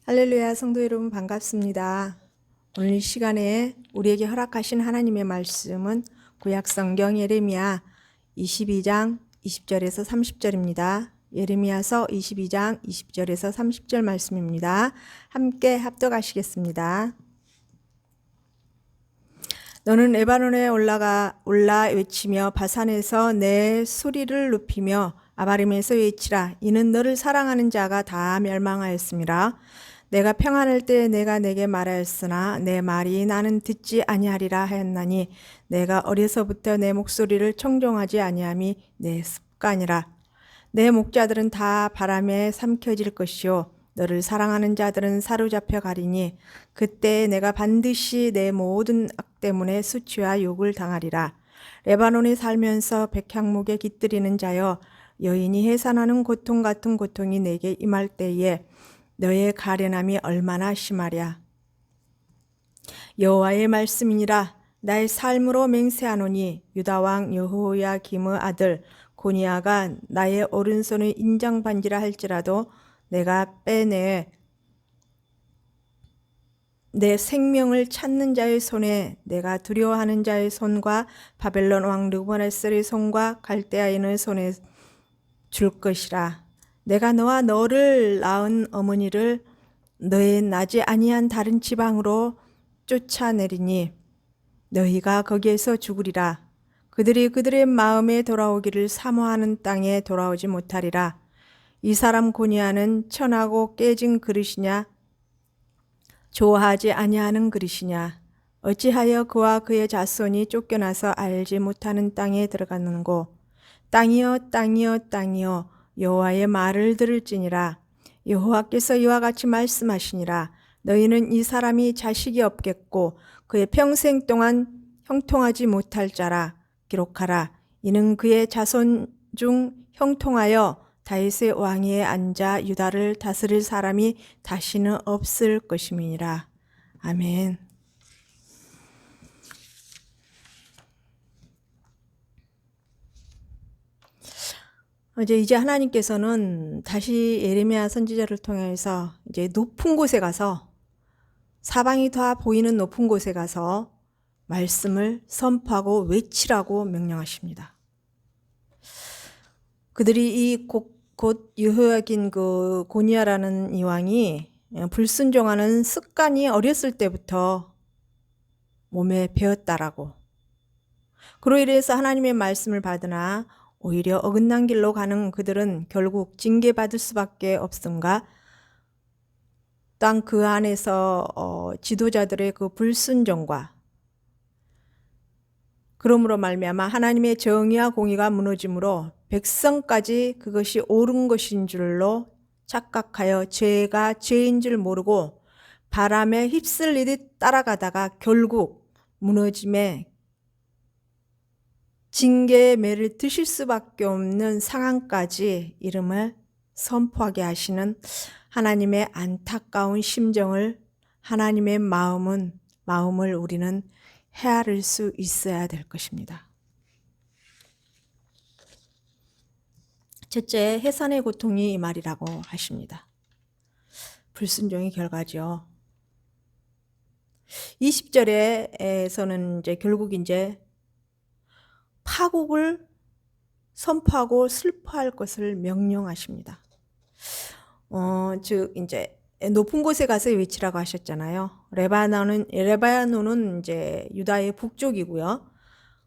할렐루야, 성도 여러분 반갑습니다. 오늘 이 시간에 우리에게 허락하신 하나님의 말씀은 구약성경 예레미야 22장 20절에서 30절입니다. 예레미야서 22장 20절에서 30절 말씀입니다. 함께 합독하시겠습니다. 너는 레바논에 올라 외치며 바산에서 내 소리를 높이며 아바림에서 외치라. 이는 너를 사랑하는 자가 다 멸망하였음이라. 내가 평안할 때 내가 내게 말하였으나 내 말이 나는 듣지 아니하리라 하였나니 내가 어려서부터 내 목소리를 청종하지 아니함이 내 습관이라. 내 목자들은 다 바람에 삼켜질 것이요 너를 사랑하는 자들은 사로잡혀 가리니 그때 내가 반드시 내 모든 악 때문에 수치와 욕을 당하리라. 레바논에 살면서 백향목에 깃들이는 자여 여인이 해산하는 고통 같은 고통이 내게 임할 때에 너의 가련함이 얼마나 심하랴. 여호와의 말씀이니라. 나의 삶으로 맹세하노니 유다 왕 여호야김의 아들 고니야가 나의 오른손의 인장반지라 할지라도 내가 빼내 내 생명을 찾는 자의 손에 내가 두려워하는 자의 손과 바벨론 왕 르브네셀의 손과 갈대아인의 손에 줄 것이라. 내가 너와 너를 낳은 어머니를 너의 나지 아니한 다른 지방으로 쫓아내리니 너희가 거기에서 죽으리라. 그들이 그들의 마음에 돌아오기를 사모하는 땅에 돌아오지 못하리라. 이 사람 고니야는 천하고 깨진 그릇이냐 좋아하지 아니하는 그릇이냐 어찌하여 그와 그의 자손이 쫓겨나서 알지 못하는 땅에 들어갔는고. 땅이여 땅이여 땅이여 여호와의 말을 들을지니라. 여호와께서 이와 같이 말씀하시니라. 너희는 이 사람이 자식이 없겠고 그의 평생 동안 형통하지 못할 자라. 기록하라. 이는 그의 자손 중 형통하여 다윗의 왕위에 앉아 유다를 다스릴 사람이 다시는 없을 것임이니라. 아멘. 이제 하나님께서는 다시 예레미야 선지자를 통해서 이제 높은 곳에 가서 사방이 다 보이는 높은 곳에 가서 말씀을 선포하고 외치라고 명령하십니다. 그들이 이 곧 여호야긴 그 고니야라는 이 왕이 불순종하는 습관이 어렸을 때부터 몸에 배었다라고. 그로 인해서 하나님의 말씀을 받으나 오히려 어긋난 길로 가는 그들은 결국 징계받을 수밖에 없음과 땅 그 안에서 지도자들의 그 불순종과 그러므로 말미암아 하나님의 정의와 공의가 무너짐으로 백성까지 그것이 옳은 것인 줄로 착각하여 죄가 죄인 줄 모르고 바람에 휩쓸리듯 따라가다가 결국 무너짐에 징계의 매를 드실 수밖에 없는 상황까지 이름을 선포하게 하시는 하나님의 안타까운 심정을 하나님의 마음을 우리는 헤아릴 수 있어야 될 것입니다. 첫째, 해산의 고통이 이 말이라고 하십니다. 불순종의 결과죠. 20절에서는 이제 결국 이제 파국을 선포하고 슬퍼할 것을 명령하십니다. 즉 이제 높은 곳에 가서 외치라고 하셨잖아요. 레바논은 이제 유다의 북쪽이고요.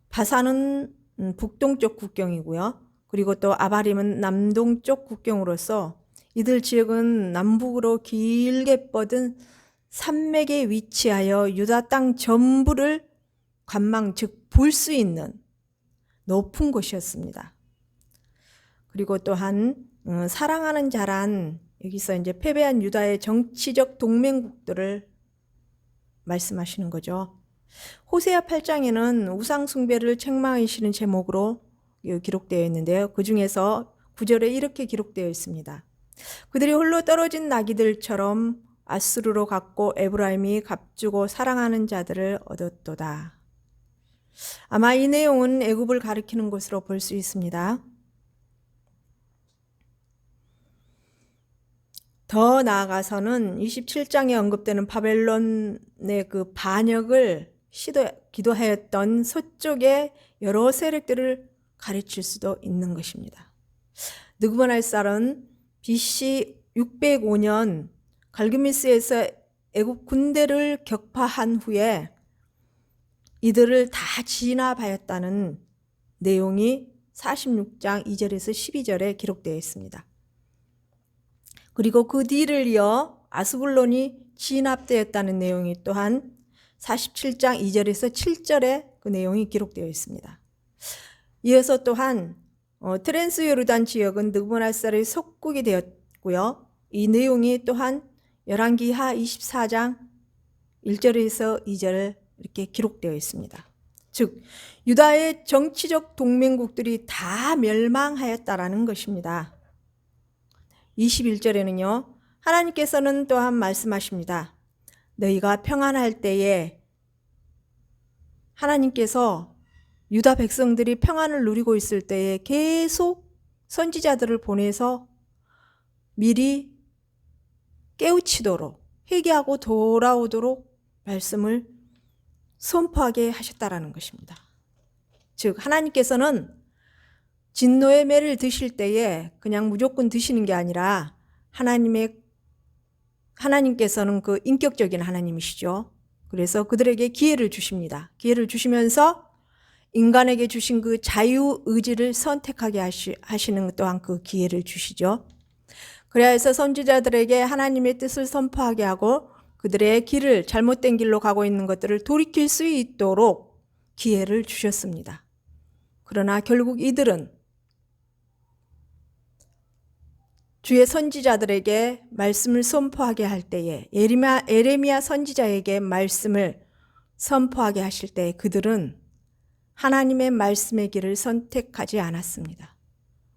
바산은 북동쪽 국경이고요. 그리고 또 아바림은 남동쪽 국경으로서 이들 지역은 남북으로 길게 뻗은 산맥에 위치하여 유다 땅 전부를 관망 즉 볼 수 있는 높은 곳이었습니다. 그리고 또한 사랑하는 자란 여기서 이제 패배한 유다의 정치적 동맹국들을 말씀하시는 거죠. 호세아 8장에는 우상 숭배를 책망하시는 제목으로 기록되어 있는데요. 그 중에서 9절에 이렇게 기록되어 있습니다. 그들이 홀로 떨어진 나귀들처럼 아수르로 갔고 에브라임이 값주고 사랑하는 자들을 얻었도다. 아마 이 내용은 애굽을 가리키는 것으로 볼 수 있습니다. 더 나아가서는 27장에 언급되는 바벨론의 그 반역을 기도하였던 서쪽의 여러 세력들을 가르칠 수도 있는 것입니다. 느부갓네살은 BC 605년 갈그미스에서 애국 군대를 격파한 후에 이들을 다 진압하였다는 내용이 46장 2절에서 12절에 기록되어 있습니다. 그리고 그 뒤를 이어 아스글론이 진압되었다는 내용이 또한 47장 2절에서 7절에 그 내용이 기록되어 있습니다. 이어서 또한 트랜스 요르단 지역은 느부갓네살의 속국이 되었고요. 이 내용이 또한 열왕기하 24장 1절에서 2절 이렇게 기록되어 있습니다. 즉 유다의 정치적 동맹국들이 다 멸망하였다라는 것입니다. 21절에는요. 하나님께서는 또한 말씀하십니다. 너희가 평안할 때에 하나님께서 유다 백성들이 평안을 누리고 있을 때에 계속 선지자들을 보내서 미리 깨우치도록 회개하고 돌아오도록 말씀을 선포하게 하셨다라는 것입니다. 즉 하나님께서는 진노의 매를 드실 때에 그냥 무조건 드시는 게 아니라 하나님께서는 그 인격적인 하나님이시죠. 그래서 그들에게 기회를 주십니다. 기회를 주시면서 인간에게 주신 그 자유의지를 선택하게 하시는 또한 그 기회를 주시죠. 그래야 해서 선지자들에게 하나님의 뜻을 선포하게 하고 그들의 길을 잘못된 길로 가고 있는 것들을 돌이킬 수 있도록 기회를 주셨습니다. 그러나 결국 이들은 주의 선지자들에게 말씀을 선포하게 할 때에 에레미야 선지자에게 말씀을 선포하게 하실 때 그들은 하나님의 말씀의 길을 선택하지 않았습니다.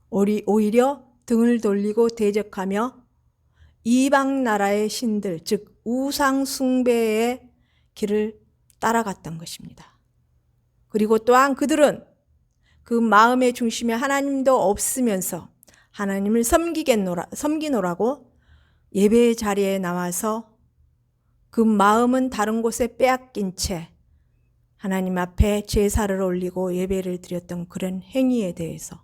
오히려 등을 돌리고 대적하며 이방 나라의 신들, 즉 우상 숭배의 길을 따라갔던 것입니다. 그리고 또한 그들은 그 마음의 중심에 하나님도 없으면서 하나님을 섬기노라고 예배의 자리에 나와서 그 마음은 다른 곳에 빼앗긴 채 하나님 앞에 제사를 올리고 예배를 드렸던 그런 행위에 대해서,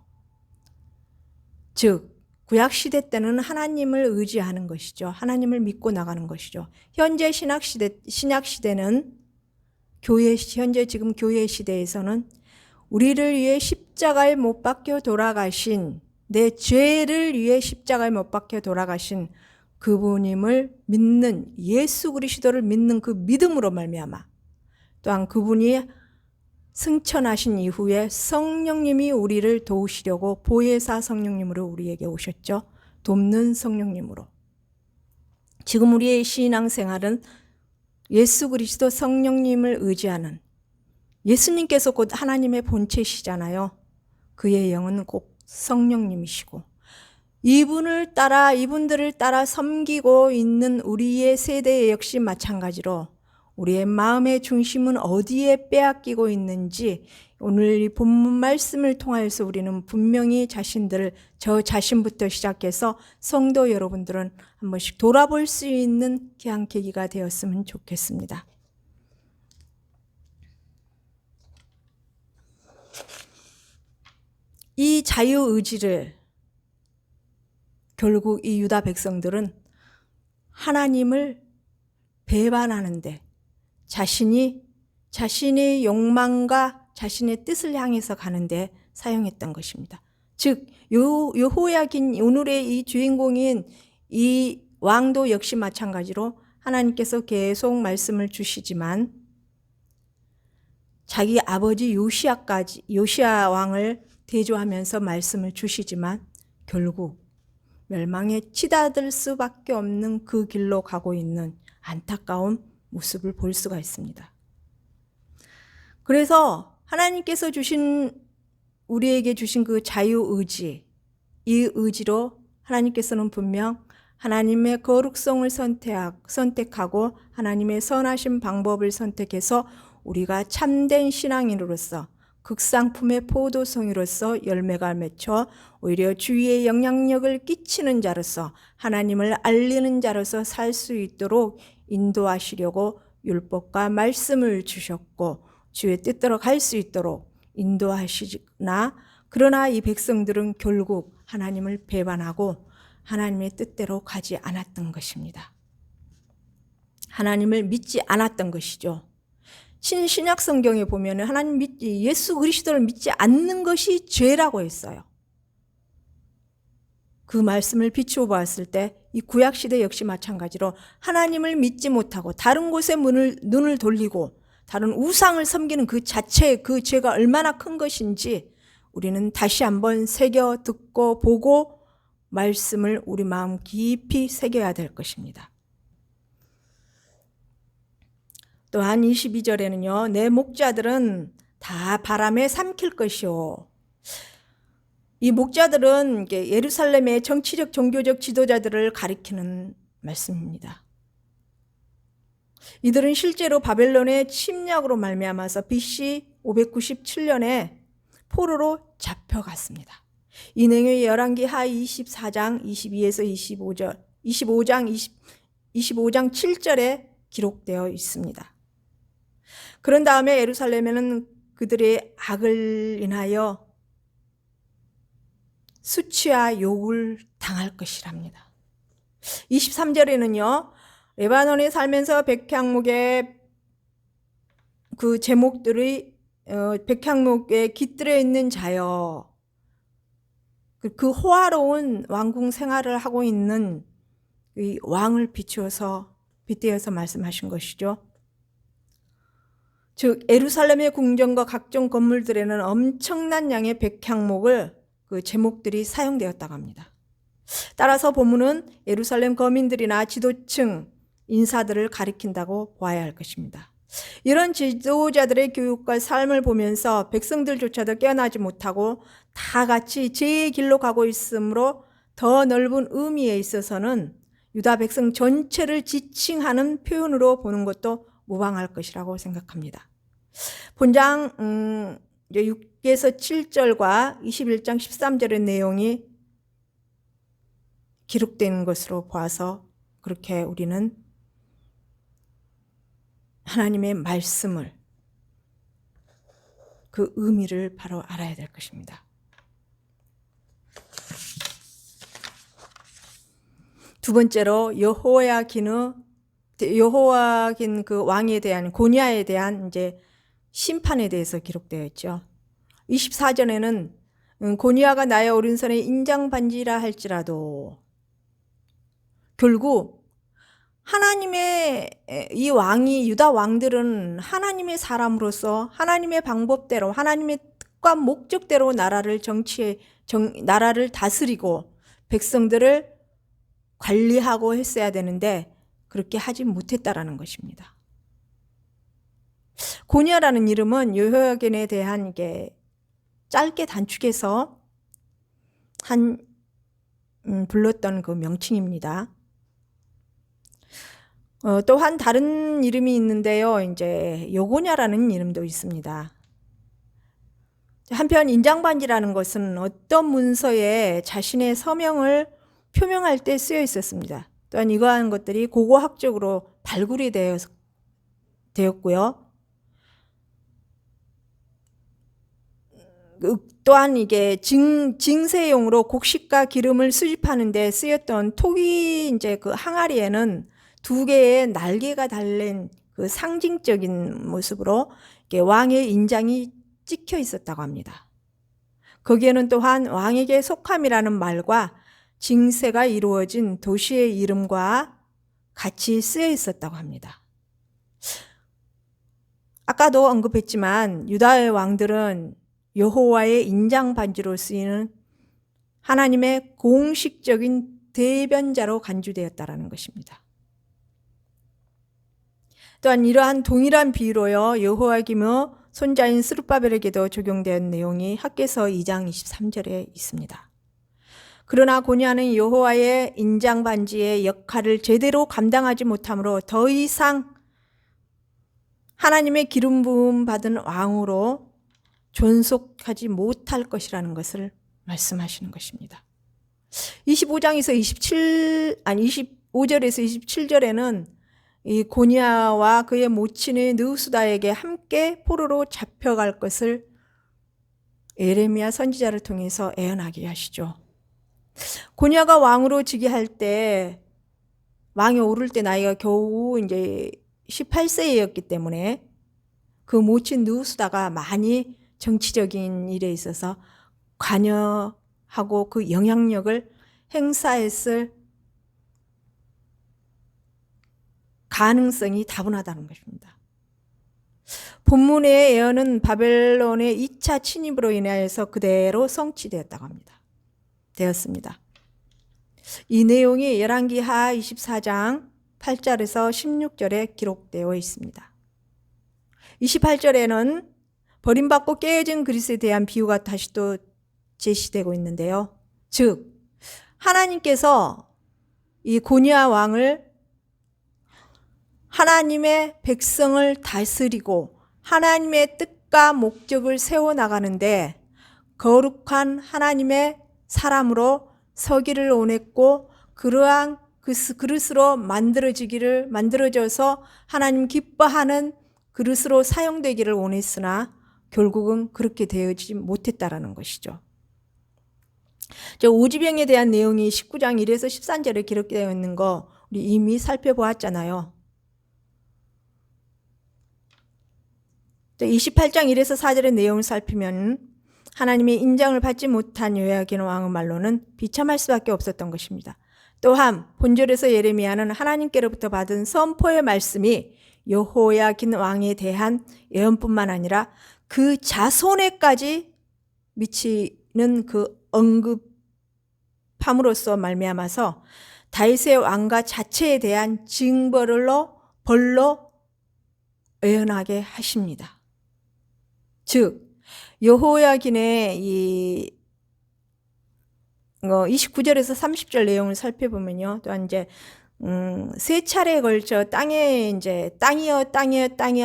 즉 구약시대 때는 하나님을 의지하는 것이죠. 하나님을 믿고 나가는 것이죠. 현재 신약시대는 현재 지금 교회 시대에서는 우리를 위해 십자가에 못 박혀 돌아가신, 내 죄를 위해 십자가에 못 박혀 돌아가신 그분임을 믿는, 예수 그리스도를 믿는 그 믿음으로 말미암아, 또한 그분이 승천하신 이후에 성령님이 우리를 도우시려고 보혜사 성령님으로 우리에게 오셨죠. 돕는 성령님으로. 지금 우리의 신앙생활은 예수 그리스도 성령님을 의지하는, 예수님께서 곧 하나님의 본체시잖아요. 그의 영은 곧 성령님이시고 이분들을 따라 섬기고 있는 우리의 세대 역시 마찬가지로 우리의 마음의 중심은 어디에 빼앗기고 있는지 오늘 이 본문 말씀을 통하여서 우리는 분명히 저 자신부터 시작해서 성도 여러분들은 한 번씩 돌아볼 수 있는 귀한 계기가 되었으면 좋겠습니다. 이 자유의지를 결국 이 유다 백성들은 하나님을 배반하는데 자신의 욕망과 자신의 뜻을 향해서 가는데 사용했던 것입니다. 즉 여호야긴 오늘의 이 주인공인 이 왕도 역시 마찬가지로 하나님께서 계속 말씀을 주시지만 자기 아버지 요시야 왕을 대조하면서 말씀을 주시지만 결국 멸망에 치닫을 수밖에 없는 그 길로 가고 있는 안타까운 모습을 볼 수가 있습니다. 그래서 하나님께서 우리에게 주신 그 자유의지, 이 의지로 하나님께서는 분명 하나님의 거룩성을 선택하고 하나님의 선하신 방법을 선택해서 우리가 참된 신앙인으로서 극상품의 포도송이로서 열매가 맺혀 오히려 주위에 영향력을 끼치는 자로서 하나님을 알리는 자로서 살 수 있도록 인도하시려고 율법과 말씀을 주셨고 주의 뜻대로 갈 수 있도록 인도하시나 그러나 이 백성들은 결국 하나님을 배반하고 하나님의 뜻대로 가지 않았던 것입니다. 하나님을 믿지 않았던 것이죠. 신약 성경에 보면 하나님 믿지 예수 그리스도를 믿지 않는 것이 죄라고 했어요. 그 말씀을 비추어 보았을 때 이 구약 시대 역시 마찬가지로 하나님을 믿지 못하고 다른 곳에 눈을 돌리고 다른 우상을 섬기는 그 자체의 그 죄가 얼마나 큰 것인지 우리는 다시 한번 새겨 듣고 보고 말씀을 우리 마음 깊이 새겨야 될 것입니다. 또한 22절에는요. 내 목자들은 다 바람에 삼킬 것이요. 이 목자들은 예루살렘의 정치적 종교적 지도자들을 가리키는 말씀입니다. 이들은 실제로 바벨론의 침략으로 말미암아서 BC 597년에 포로로 잡혀갔습니다. 이 내용이 열왕기 하 24장 22에서 25장 7절에 기록되어 있습니다. 그런 다음에 예루살렘에는 그들의 악을 인하여 수치와 욕을 당할 것이랍니다. 23절에는요. 레바논에 살면서 백향목의 그 제목들이 백향목에 깃들어 있는 자여 그 호화로운 왕궁 생활을 하고 있는 이 왕을 빗대어서 말씀하신 것이죠. 즉 예루살렘의 궁전과 각종 건물들에는 엄청난 양의 백향목을 그 제목들이 사용되었다고 합니다. 따라서 본문은 예루살렘 거민들이나 지도층 인사들을 가리킨다고 보아야 할 것입니다. 이런 지도자들의 교육과 삶을 보면서 백성들조차도 깨어나지 못하고 다 같이 죄의 길로 가고 있으므로 더 넓은 의미에 있어서는 유다 백성 전체를 지칭하는 표현으로 보는 것도 무방할 것이라고 생각합니다. 본장 6에서 7절과 21장 13절의 내용이 기록된 것으로 봐서 그렇게 우리는 하나님의 말씀을 그 의미를 바로 알아야 될 것입니다. 두 번째로 여호야긴 그 왕에 대한 고니아에 대한 이제 심판에 대해서 기록되어 있죠. 24절에는 고니아가 나의 오른손에 인장반지라 할지라도 결국 하나님의 이 왕이 유다 왕들은 하나님의 사람으로서 하나님의 방법대로 하나님의 뜻과 목적대로 나라를 다스리고 백성들을 관리하고 했어야 되는데 그렇게 하지 못했다라는 것입니다. 고니아라는 이름은 여호야긴에 대한 게 짧게 단축해서 불렀던 그 명칭입니다. 또한 다른 이름이 있는데요. 이제 여고냐라는 이름도 있습니다. 한편 인장반지라는 것은 어떤 문서에 자신의 서명을 표명할 때 쓰여 있었습니다. 또한 이러한 것들이 고고학적으로 발굴이 되었고요. 또한 이게 징세용으로 곡식과 기름을 수집하는 데 쓰였던 토기 이제 그 항아리에는 두 개의 날개가 달린 그 상징적인 모습으로 왕의 인장이 찍혀 있었다고 합니다. 거기에는 또한 왕에게 속함이라는 말과 징세가 이루어진 도시의 이름과 같이 쓰여 있었다고 합니다. 아까도 언급했지만 유다의 왕들은 여호와의 인장 반지로 쓰이는 하나님의 공식적인 대변자로 간주되었다라는 것입니다. 또한 이러한 동일한 비유로요 여호야김의 손자인 스룹바벨에게도 적용된 내용이 학개서 2장 23절에 있습니다. 그러나 고니아는 여호와의 인장 반지의 역할을 제대로 감당하지 못함으로 더 이상 하나님의 기름 부음 받은 왕으로 존속하지 못할 것이라는 것을 말씀하시는 것입니다. 25절에서 27절에는 이 고니아와 그의 모친의 느우수다에게 함께 포로로 잡혀갈 것을 예레미야 선지자를 통해서 예언하게 하시죠. 고니아가 왕으로 즉위할 때, 왕에 오를 때 나이가 겨우 이제 18세였기 때문에 그 모친 느우수다가 많이 정치적인 일에 있어서 관여하고 그 영향력을 행사했을 가능성이 다분하다는 것입니다. 본문의 예언은 바벨론의 2차 침입으로 인하여서 그대로 성취되었다고 합니다. 되었습니다. 이 내용이 열왕기하 24장 8절에서 16절에 기록되어 있습니다. 28절에는 버림받고 깨어진 그리스에 대한 비유가 다시 또 제시되고 있는데요. 즉 하나님께서 이 고니아 왕을 하나님의 백성을 다스리고 하나님의 뜻과 목적을 세워나가는데 거룩한 하나님의 사람으로 서기를 원했고 그러한 그릇으로 만들어져서 하나님 기뻐하는 그릇으로 사용되기를 원했으나 결국은 그렇게 되어지지 못했다라는 것이죠. 오지병에 대한 내용이 19장 1에서 13절에 기록되어 있는 거 우리 이미 살펴보았잖아요. 28장 1에서 4절의 내용을 살피면 하나님의 인정을 받지 못한 여호야긴 왕의 말로는 비참할 수밖에 없었던 것입니다. 또한 본절에서 예레미야는 하나님께로부터 받은 선포의 말씀이 여호야긴 왕에 대한 예언뿐만 아니라 그 자손에까지 미치는 그 언급함으로써 말미암아서 다윗의 왕가 자체에 대한 징벌로 예언하게 하십니다. 즉 여호야긴의 이 29절에서 30절 내용을 살펴보면요. 또한 이제 세 차례에 걸쳐 땅이여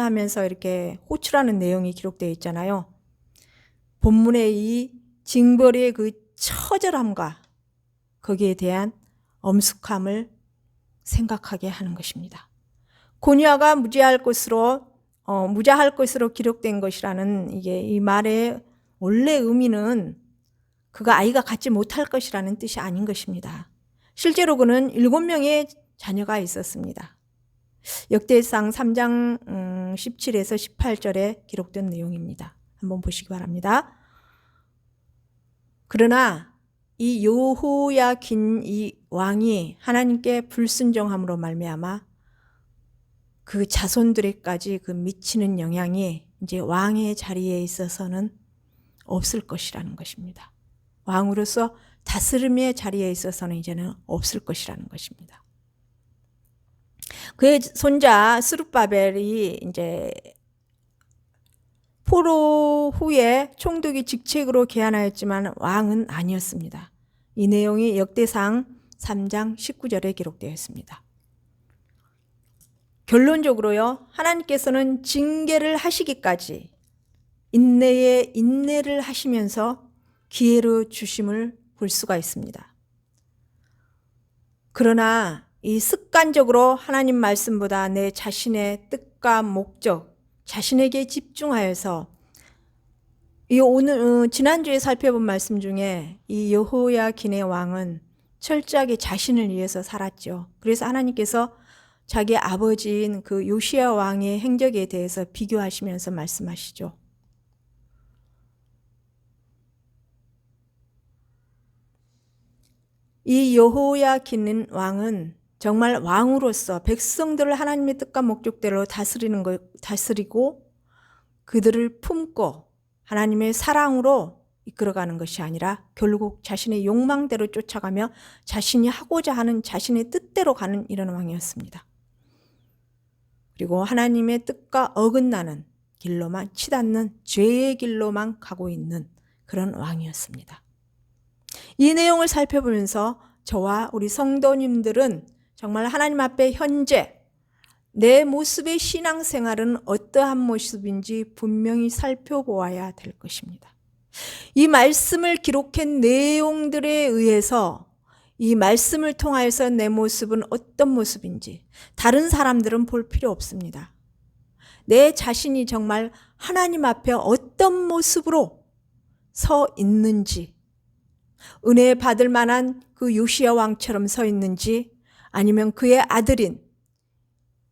하면서 이렇게 호출하는 내용이 기록되어 있잖아요. 본문의 이 징벌의 그 처절함과 거기에 대한 엄숙함을 생각하게 하는 것입니다. 고니아가 무자할 것으로 기록된 것이라는 이 말의 원래 의미는 그가 아이가 갖지 못할 것이라는 뜻이 아닌 것입니다. 실제로 그는 7명의 자녀가 있었습니다. 역대상 3장 17에서 18절에 기록된 내용입니다. 한번 보시기 바랍니다. 그러나 이 여호야긴 이 왕이 하나님께 불순종함으로 말미암아 그 자손들에까지 그 미치는 영향이 이제 왕의 자리에 있어서는 없을 것이라는 것입니다. 왕으로서 다스림의 자리에 있어서는 이제는 없을 것이라는 것입니다. 그의 손자 스룹바벨이 이제 포로 후에 총독이 직책으로 계한하였지만 왕은 아니었습니다. 이 내용이 역대상 3장 19절에 기록되어 있습니다. 결론적으로요, 하나님께서는 징계를 하시기까지 인내에 인내를 하시면서 기회를 주심을 볼 수가 있습니다. 그러나 이 습관적으로 하나님 말씀보다 내 자신의 뜻과 목적, 자신에게 집중하여서 지난주에 살펴본 말씀 중에 이 여호야긴의 왕은 철저하게 자신을 위해서 살았죠. 그래서 하나님께서 자기 아버지인 그 요시야 왕의 행적에 대해서 비교하시면서 말씀하시죠. 이 여호야긴 왕은 정말 왕으로서 백성들을 하나님의 뜻과 목적대로 다스리고 그들을 품고 하나님의 사랑으로 이끌어가는 것이 아니라 결국 자신의 욕망대로 쫓아가며 자신이 하고자 하는 자신의 뜻대로 가는 이런 왕이었습니다. 그리고 하나님의 뜻과 어긋나는 길로만 치닫는 죄의 길로만 가고 있는 그런 왕이었습니다. 이 내용을 살펴보면서 저와 우리 성도님들은 정말 하나님 앞에 현재 내 모습의 신앙생활은 어떠한 모습인지 분명히 살펴보아야 될 것입니다. 이 말씀을 기록한 내용들에 의해서 이 말씀을 통하여서 내 모습은 어떤 모습인지 다른 사람들은 볼 필요 없습니다. 내 자신이 정말 하나님 앞에 어떤 모습으로 서 있는지, 은혜 받을 만한 그 요시야 왕처럼 서 있는지, 아니면 그의 아들인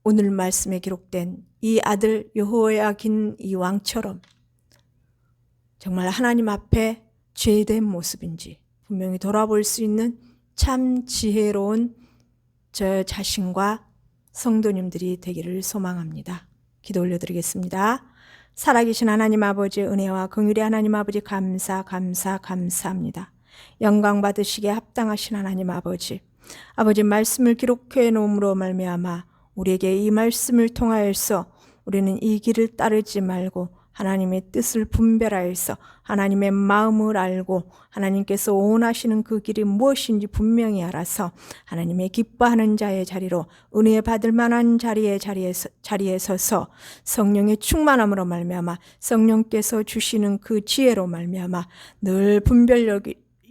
오늘 말씀에 기록된 이 아들 여호야긴 이 왕처럼 정말 하나님 앞에 죄된 모습인지 분명히 돌아볼 수 있는 참 지혜로운 저 자신과 성도님들이 되기를 소망합니다. 기도 올려드리겠습니다. 살아계신 하나님 아버지, 은혜와 긍휼의 하나님 아버지, 감사합니다. 영광 받으시기에 합당하신 하나님 아버지, 아버지 말씀을 기록해 놓음으로 말미암아 우리에게 이 말씀을 통하여서 우리는 이 길을 따르지 말고 하나님의 뜻을 분별하여서 하나님의 마음을 알고 하나님께서 원하시는 그 길이 무엇인지 분명히 알아서 하나님의 기뻐하는 자의 자리로, 은혜 받을 만한 자리에 서서 성령의 충만함으로 말미암아 성령께서 주시는 그 지혜로 말미암아 늘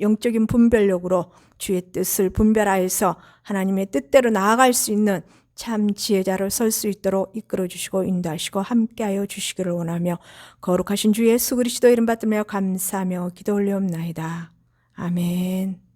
영적인 분별력으로 주의 뜻을 분별하여서 하나님의 뜻대로 나아갈 수 있는 참 지혜자로 설 수 있도록 이끌어 주시고 인도하시고 함께하여 주시기를 원하며 거룩하신 주 예수 그리스도 이름 받들며 감사하며 기도 올리옵나이다. 아멘.